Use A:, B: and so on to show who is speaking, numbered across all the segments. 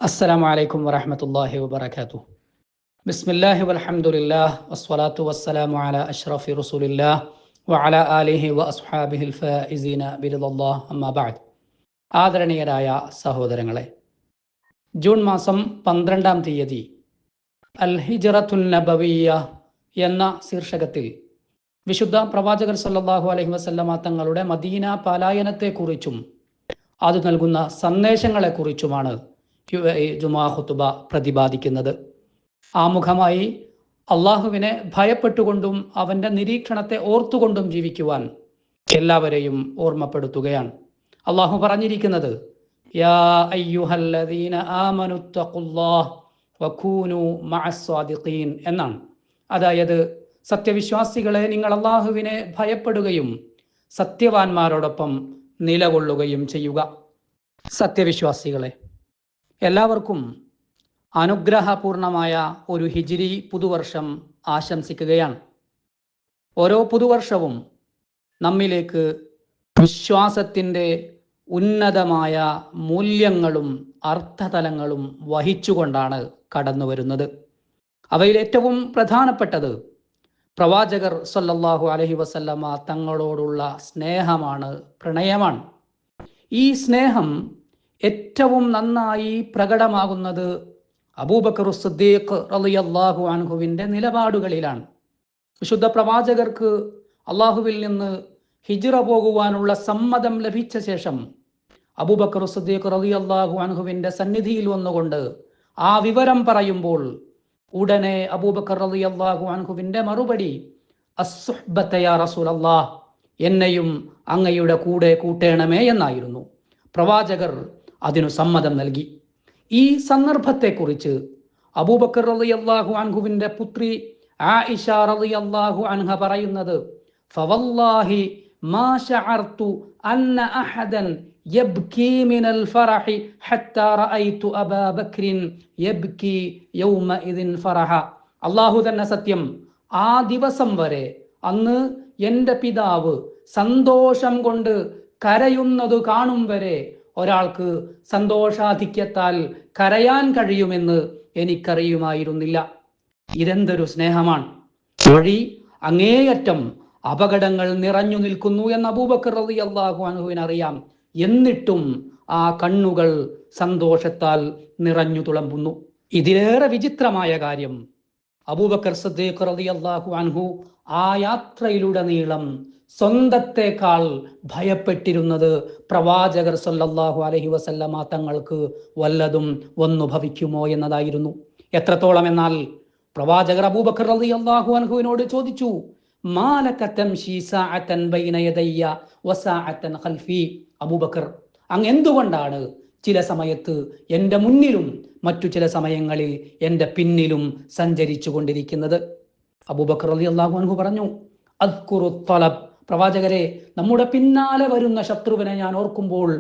A: അസ്സലാമു അലൈക്കും വറഹ്മത്തുള്ളാഹി വബറകാതുഹു. ബിസ്മില്ലാഹി വൽഹംദുലില്ലാഹ് വസ്സലാത്തു വസ്സലാമു അലാ അഷ്റഫി റസൂലില്ലാഹ് വഅലാ ആലിഹി വഅസ്ഹാബിഹിൽ ഫായിസീന ബിറിദല്ലാഹ് അമ്മാ ബഅദ്. ആദരണീയരായ സഹോദരങ്ങളെ, ജൂൺ മാസം 12-ാം തീയതി അൽ ഹിജ്റത്തുൻ നബവിയ്യ എന്ന ശീർഷകത്തിൽ വിശുദ്ധ പ്രവാചകർ സല്ലല്ലാഹു അലൈഹി വസല്ലമ തങ്ങളുടെ മദീന പലായനത്തെക്കുറിച്ചും അത് നൽകുന്ന സന്ദേശങ്ങളെക്കുറിച്ചുമാണ് ജുമാ ഖുതുബ പ്രതിപാദിക്കുന്നത്. ആമുഖമായി അള്ളാഹുവിനെ ഭയപ്പെട്ടുകൊണ്ടും അവൻ്റെ നിരീക്ഷണത്തെ ഓർത്തുകൊണ്ടും ജീവിക്കുവാൻ എല്ലാവരെയും ഓർമ്മപ്പെടുത്തുകയാണ്. അള്ളാഹു പറഞ്ഞിരിക്കുന്നത് യാ അയ്യുഹല്ലദീന ആമനുത്തഖുല്ലാഹ് വകൂനു മഅസ്സാദിഖീൻ എന്നാണ്. അതായത്, സത്യവിശ്വാസികളെ, നിങ്ങൾ അള്ളാഹുവിനെ ഭയപ്പെടുകയും സത്യവാന്മാരോടൊപ്പം നിലകൊള്ളുകയും ചെയ്യുക. സത്യവിശ്വാസികളെ, എല്ലാവർക്കും അനുഗ്രഹപൂർണമായ ഒരു ഹിജ്രി പുതുവർഷം ആശംസിക്കുകയാണ്. ഓരോ പുതുവർഷവും നമ്മിലേക്ക് വിശ്വാസത്തിൻ്റെ ഉന്നതമായ മൂല്യങ്ങളും അർത്ഥതലങ്ങളും വഹിച്ചുകൊണ്ടാണ് കടന്നു വരുന്നത്. അവയിൽ ഏറ്റവും പ്രധാനപ്പെട്ടത് പ്രവാചകർ സല്ലല്ലാഹു അലൈഹി വസല്ലമ തങ്ങളോടുള്ള സ്നേഹമാണ്, പ്രണയമാണ്. ഈ സ്നേഹം ഏറ്റവും നന്നായി പ്രകടമാകുന്നത് അബൂബക്കർ സിദ്ദീഖ് റളിയല്ലാഹു അൻഹുവിൻ്റെ നിലപാടുകളിലാണ്. വിശുദ്ധ പ്രവാചകർക്ക് അള്ളാഹുവിൽ നിന്ന് ഹിജ്റ പോകുവാനുള്ള സമ്മതം ലഭിച്ച ശേഷം അബൂബക്കർ സിദ്ദീഖ് റളിയല്ലാഹു അൻഹുവിൻ്റെ സന്നിധിയിൽ വന്നുകൊണ്ട് ആ വിവരം പറയുമ്പോൾ ഉടനെ അബൂബക്കർ റളിയല്ലാഹു അൻഹുവിൻ്റെ മറുപടി അസ്സുഹ്ബത യാ റസൂലല്ലാഹ്, എന്നെയും അങ്ങയുടെ കൂടെ കൂട്ടേണമേ എന്നായിരുന്നു. പ്രവാചകർ അതിനു സമ്മതം നൽകി. ഈ സന്ദർഭത്തെക്കുറിച്ച് അബൂബക്കർ റളിയല്ലാഹു അൻഹുവിൻ്റെ പുത്രി ആയിഷ റളിയല്ലാഹു അൻഹ പറയുന്നത്, ഫവല്ലാഹി മാ ശഅർതു അന്ന അഹദൻ യബ്കി മിനൽ ഫറഹി ഹത്താ റഅയ്തു അബാ ബക്രിൻ യബ്കി യൗമഇദിൻ ഫറഹ. അല്ലാഹു തന്നെ സത്യം, ആ ദിവസം വരെ, അന്ന് എൻ്റെ പിതാവ് സന്തോഷം കൊണ്ട് കരയുന്നത് കാണും വരെ ഒരാൾക്ക് സന്തോഷാധിക്യത്താൽ കരയാൻ കഴിയുമെന്ന് എനിക്കറിയുമായിരുന്നില്ല. ഇതെന്തൊരു സ്നേഹമാണ്! വഴി അങ്ങേയറ്റം അപകടങ്ങൾ നിറഞ്ഞു നിൽക്കുന്നു എന്ന് അബൂബക്കർ റളിയല്ലാഹു അൻഹുവിന് അറിയാം. എന്നിട്ടും ആ കണ്ണുകൾ സന്തോഷത്താൽ നിറഞ്ഞു തുളുമ്പുന്നു. ഇതിലേറെ വിചിത്രമായ കാര്യം, അബൂബക്കർ സിദ്ദീഖ് റളിയല്ലാഹു അൻഹു ആ യാത്രയിലുടനീളം സ്വന്തത്തെക്കാൾ ഭയപ്പെട്ടിരുന്നത് പ്രവാചകർ സല്ലല്ലാഹു അലൈഹി വസല്ലമ തങ്ങൾക്ക് വല്ലതും വന്നു ഭവിക്കുമോ എന്നതായിരുന്നു. എത്രത്തോളം എന്നാൽ പ്രവാചകർ അബൂബക്കർ റളിയല്ലാഹു അൻഹുവിനോട് ചോദിച്ചു, മാലക തംശി സഅതൻ ബൈന യദയ്യ വസഅതൻ ഖൽഫി. അബൂബക്കർ, അങ്ങ് എന്തുകൊണ്ടാണ് ചില സമയത്ത് എൻ്റെ മുന്നിലും മറ്റു ചില സമയങ്ങളിൽ എൻ്റെ പിന്നിലും സഞ്ചരിച്ചു കൊണ്ടിരിക്കുന്നത്? അബൂബക്കർ റളിയല്ലാഹു അൻഹു പറഞ്ഞു, അദ്കുറു ത്വലബ്, പ്രവാചകരെ, നമ്മുടെ പിന്നാലെ വരുന്ന ശത്രുവിനെ ഞാൻ ഓർക്കുമ്പോൾ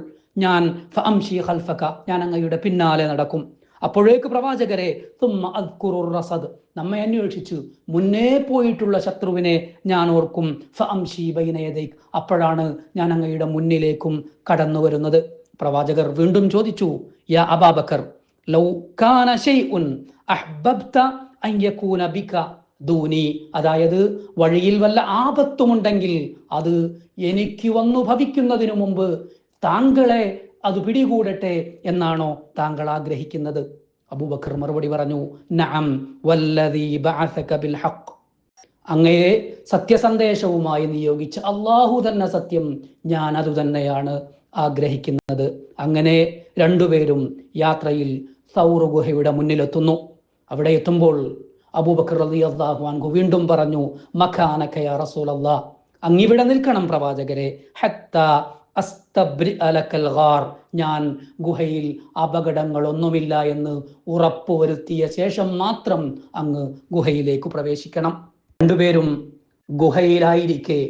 A: ഞാൻ ഫഅംശി ഖൽഫക, ഞാൻ അങ്ങയുടെ പിന്നാലെ നടക്കും. അപ്പോഴേക്ക് പ്രവാചകരെ, തുമ്മ അദ്കുറു റസദ്, നമ്മെ അന്വേഷിച്ച് മുന്നേ പോയിട്ടുള്ള ശത്രുവിനെ ഞാൻ ഓർക്കും. ഫഅംശി ബൈന യദൈക്, അപ്പോഴാണ് ഞാൻ അങ്ങയുടെ മുന്നിലേക്കും കടന്നു വരുന്നത്. പ്രവാചകർ വീണ്ടും ചോദിച്ചു, യാ അബാബക്കർ, ലൗ കാന ശൈഉൻ അഹ്ബബ്ത അൻ യകൂന ബിക ദൂനി, അതായത് വഴിയിൽ വല്ല ആപത്തുമുണ്ടെങ്കിൽ അത് എനിക്ക് വന്നു ഭവിക്കുന്നതിനു മുമ്പ് താങ്കളെ അത് പിടികൂടട്ടെ എന്നാണോ താങ്കൾ ആഗ്രഹിക്കുന്നത്? അബൂബക്കർ മറുപടി പറഞ്ഞു, നഅം വല്ലദീ ബഅസക ബിൽ ഹഖ്, അങ്ങയെ സത്യസന്ദേശവുമായി നിയോഗിച്ച അല്ലാഹു തന്നെ സത്യം, ഞാൻ അതുതന്നെയാണ് ആഗ്രഹിക്കുന്നത്. അങ്ങനെ രണ്ടുപേരും യാത്രയിൽ സൗർ ഗുഹയുടെ മുന്നിലെത്തുന്നു. അവിടെ എത്തുമ്പോൾ അബൂബക്കർ റളിയല്ലാഹു അൻഹു വീണ്ടും പറഞ്ഞു, മഖാനക യാ റസൂലല്ലാഹ്, അങ്ങിവിടെ നിൽക്കണം പ്രവാചകരെ, ഹത്താ അസ്തബ്രി അലക്കൽ ഗാർ, ഞാൻ ഗുഹയിൽ അപകടങ്ങളൊന്നുമില്ല എന്ന് ഉറപ്പുവരുത്തിയ ശേഷം മാത്രം അങ്ങ് ഗുഹയിലേക്ക് പ്രവേശിക്കണം. രണ്ടുപേരും ഗുഹയിലായിരിക്കെ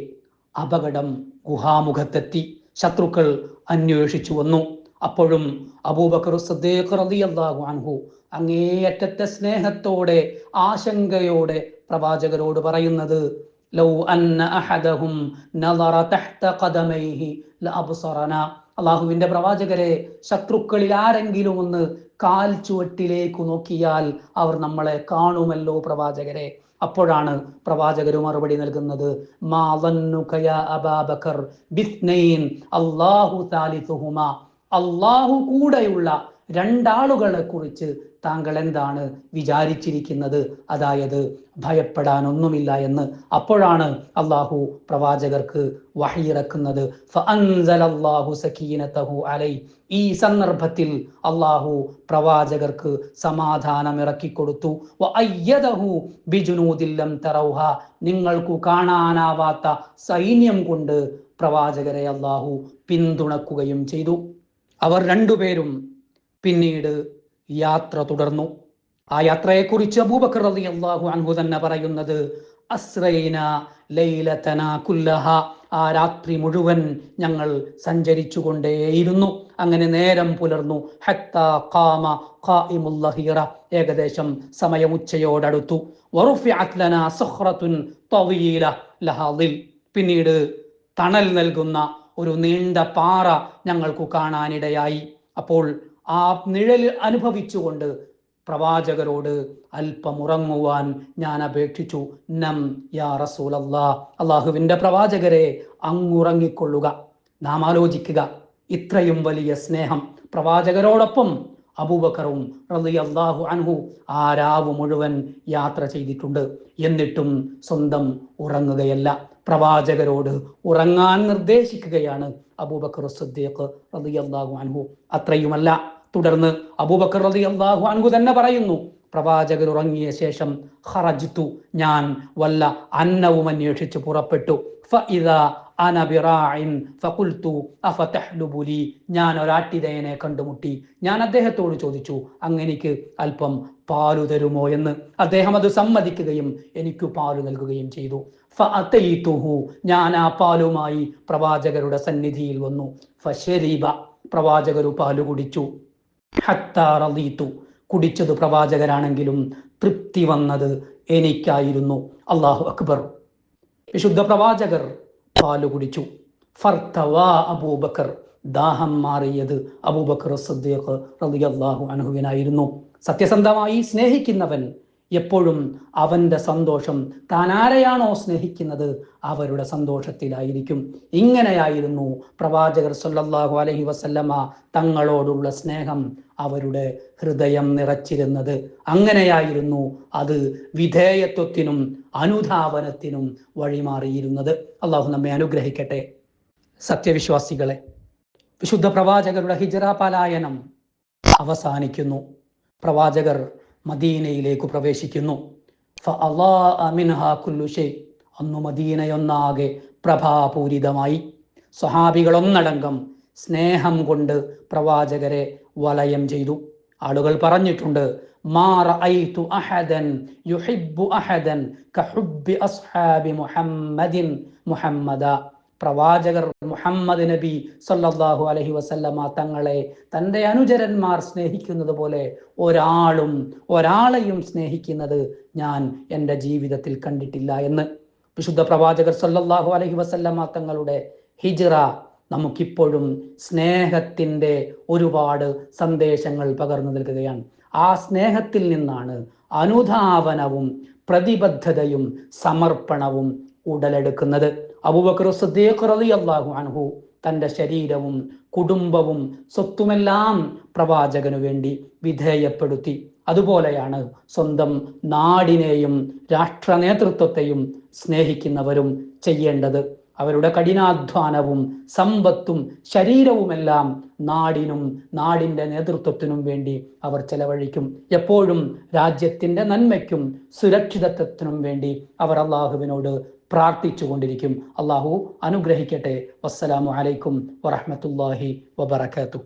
A: അപകടം ഗുഹാമുഖത്തെത്തി. ശത്രുക്കൾ അന്വേഷിച്ചു വന്നു. അപ്പോഴും അബൂബക്കർ സിദ്ദീഖ് റളിയല്ലാഹു അൻഹു അങ്ങേയറ്റത്തെ സ്നേഹത്തോടെ, ആശങ്കയോടെ പ്രവാചകരോട് പറയുന്നത്, ലൗ അന്ന അഹദഹും നളറ തഹ്ത ഖദമൈഹി ലഅബ്സറന, അള്ളാഹുവിൻ്റെ പ്രവാചകരെ, ശത്രുക്കളിൽ ആരെങ്കിലും ഒന്ന് കാൽ ചുവട്ടിലേക്ക് നോക്കിയാൽ അവർ നമ്മളെ കാണുമല്ലോ പ്രവാചകരെ. അപ്പോഴാണ് പ്രവാചകർ മറുപടി നൽകുന്നത്, മാ ظنك يا أبا بكر باثنين الله ثالثهما. അള്ളാഹു കൂടെയുള്ള രണ്ടാളുകളെ കുറിച്ച് താങ്കൾ എന്താണ് വിചാരിച്ചിരിക്കുന്നത്? അതായത് ഭയപ്പെടാനൊന്നുമില്ല എന്ന്. അപ്പോഴാണ് അള്ളാഹു പ്രവാചകർക്ക് വഹയിറക്കുന്നത്. ഫഅൻസലല്ലാഹു സകീനതഹു അലൈഹി. ഈ സന്ദർഭത്തിൽ അള്ളാഹു പ്രവാചകർക്ക് സമാധാനം ഇറക്കിക്കൊടുത്തു. വഅയ്യദഹു ബിജുനൂദിൻ ലം തറൗഹ. നിങ്ങൾക്കു കാണാനാവാത്ത സൈന്യം കൊണ്ട് പ്രവാചകരെ അള്ളാഹു പിന്തുണക്കുകയും ചെയ്തു. അവർ രണ്ടുപേരും പിന്നീട് യാത്ര തുടർന്നു. ആ യാത്രയെക്കുറിച്ച് അബൂബക്കർ റളിയല്ലാഹു അൻഹു തന്നെ പറയുന്നത്, അസ്റൈന ലൈലതനാ കുല്ലഹ. ആ രാത്രി മുഴുവൻ ഞങ്ങൾ സഞ്ചരിച്ചുകൊണ്ടേയിരുന്നു. അങ്ങനെ നേരം പുലർന്നു. ഹത്താ ഖാമ ഖായിമുൽ ലഹീറ. ഏകദേശം സമയം ഉച്ചയോടടുത്തു. വറുഫിഅത് ലനാ സഖറത്തുൻ തവീല ലഹാ ദിൽ. പിന്നീട് തണൽ നൽകുന്ന ഒരു നീണ്ട പാറ ഞങ്ങൾക്ക് കാണാനിടയായി. അപ്പോൾ ആ നിഴൽ അനുഭവിച്ചുകൊണ്ട് പ്രവാചകരോട് അല്പം ഉറങ്ങുവാൻ ഞാൻ അപേക്ഷിച്ചു. നം യാ റസൂലല്ലാഹ്. അള്ളാഹുവിൻ്റെ പ്രവാചകരെ, അങ്ങുറങ്ങിക്കൊള്ളുക. നാം ആലോചിക്കുക, ഇത്രയും വലിയ സ്നേഹം പ്രവാചകരോടൊപ്പം അബൂബക്കറും റളിയല്ലാഹു അൻഹു ആ രാവ് മുഴുവൻ യാത്ര ചെയ്തിട്ടുണ്ട്. എന്നിട്ടും സ്വന്തം ഉറങ്ങുകയല്ല, പ്രവാചകരോട് ഉറങ്ങാൻ നിർദ്ദേശിക്കുകയാണ് അബൂബക്കർ സിദ്ദീഖ് റളിയല്ലാഹു അൻഹു. അത്രയുമല്ല, തുടർന്ന് അബൂബക്കർ റളിയല്ലാഹു അൻഹു തന്നെ പറയുന്നു, പ്രവാചകർ ഉറങ്ങിയ ശേഷം ഖറജ്തു, ഞാൻ വല്ല അന്നവും അന്വേഷിച്ച് പുറപ്പെട്ടു. ഫഇദാ അന ബിറാഇൻ ഫഖുൽതു അഫതഹ്ലുബു ലി. ഞാൻ ഒരാട്ടിടയനെ കണ്ടുമുട്ടി. ഞാൻ അദ്ദേഹത്തോട് ചോദിച്ചു, അങ്ങനെക്ക് അല്പം പാലു തരുമോ എന്ന്. അദ്ദേഹം അത് സമ്മതിക്കുകയും എനിക്ക് പാലു നൽകുകയും ചെയ്തു. ഫഅതൈതുഹു. ഞാൻ ആ പാലുമായി പ്രവാചകരുടെ സന്നിധിയിൽ വന്നു. ഫശരിബ. പ്രവാചകർ പാലു കുടിച്ചു. ഹത്താ റളീതു. കുടിച്ചത് പ്രവാചകരാണെങ്കിലും തൃപ്തി വന്നത് എനിക്കായിരുന്നു. അല്ലാഹു അക്ബർ. വിശുദ്ധ പ്രവാചകർ പാലു കുടിച്ചു. ഫർതവാ അബൂബക്കർ. ദാഹം മാറിയത് അബൂബക്കർ സിദ്ദീഖ് റളിയല്ലാഹു അൻഹുവിനായിരുന്നു. സത്യസന്ധമായി സ്നേഹിക്കുന്നവൻ എപ്പോഴും അവന്റെ സന്തോഷം, താൻ ആരെയാണോ സ്നേഹിക്കുന്നത് അവരുടെ സന്തോഷത്തിലായിരിക്കും. ഇങ്ങനെയായിരുന്നു പ്രവാചകർ സല്ലല്ലാഹു അലൈഹി വസല്ലമ തങ്ങളോടുള്ള സ്നേഹം അവരുടെ ഹൃദയം നിറച്ചിരുന്നത്. അങ്ങനെയായിരുന്നു അത് വിധേയത്വത്തിനും അനുധാവനത്തിനും വഴിമാറിയിരുന്നത്. അള്ളാഹു നമ്മെ അനുഗ്രഹിക്കട്ടെ. സത്യവിശ്വാസികളെ, വിശുദ്ധ പ്രവാചകരുടെ ഹിജ്റ പലായനം അവസാനിക്കുന്നു. പ്രവാചകർ മദീനയിലേക്ക് പ്രവേശിക്കുന്നു. ഫഅളാഅ മിൻഹാ കുല്ലു ഷൈ. അന്നു മദീനയൊന്നാകെ പ്രഭാപൂരിതമായി. സ്വഹാബികൾ ഒന്നടങ്കം സ്നേഹം കൊണ്ട് പ്രവാചകരെ വലയം ചെയ്തു. ആളുകൾ പറഞ്ഞിട്ടുണ്ട്, മാ റഅയ്തു അഹദൻ യുഹിബ്ബു അഹദൻ കഹുബ്ബി അസ്ഹാബി മുഹമ്മദിൻ മുഹമ്മദ. പ്രവാചകർ മുഹമ്മദ് നബി സല്ലല്ലാഹു അലൈഹി വസല്ലമ തങ്ങളെ തൻ്റെ അനുചരന്മാർ സ്നേഹിക്കുന്നത് പോലെ ഒരാളെയും സ്നേഹിക്കുന്നത് ഞാൻ എൻ്റെ ജീവിതത്തിൽ കണ്ടിട്ടില്ല എന്ന് വിശുദ്ധ പ്രവാചകർ സല്ലല്ലാഹു അലൈഹി വസല്ലമ തങ്ങളുടെ ഹിജ്റ നമുക്കിപ്പോഴും സ്നേഹത്തിൻ്റെ ഒരുപാട് സന്ദേശങ്ങൾ പകർന്നു നൽകുകയാണ്. ആ സ്നേഹത്തിൽ നിന്നാണ് അനുധാവനവും പ്രതിബദ്ധതയും സമർപ്പണവും ഉടലെടുക്കുന്നത്. അബൂബക്കർ സിദ്ദീഖ് റളിയല്ലാഹു അൻഹു തൻ്റെ ശരീരവും കുടുംബവും സ്വത്തുമെല്ലാം പ്രവാചകനു വേണ്ടി വിധേയപ്പെടുത്തി. അതുപോലെയാണ് സ്വന്തം നാടിനെയും രാഷ്ട്ര നേതൃത്വത്തെയും സ്നേഹിക്കുന്നവരും ചെയ്യേണ്ടത്. അവരുടെ കഠിനാധ്വാനവും സമ്പത്തും ശരീരവുമെല്ലാം നാടിനും നാടിൻ്റെ നേതൃത്വത്തിനും വേണ്ടി അവർ ചെലവഴിക്കും. എപ്പോഴും രാജ്യത്തിൻ്റെ നന്മയ്ക്കും സുരക്ഷിതത്വത്തിനും വേണ്ടി അവർ അള്ളാഹുവിനോട് പ്രാർത്ഥിച്ചു കൊണ്ടിരിക്കും. അള്ളാഹു അനുഗ്രഹിക്കട്ടെ. വസ്സലാമു അലൈക്കും വറഹ്മത്തുള്ളാഹി വബറകാതുഹു.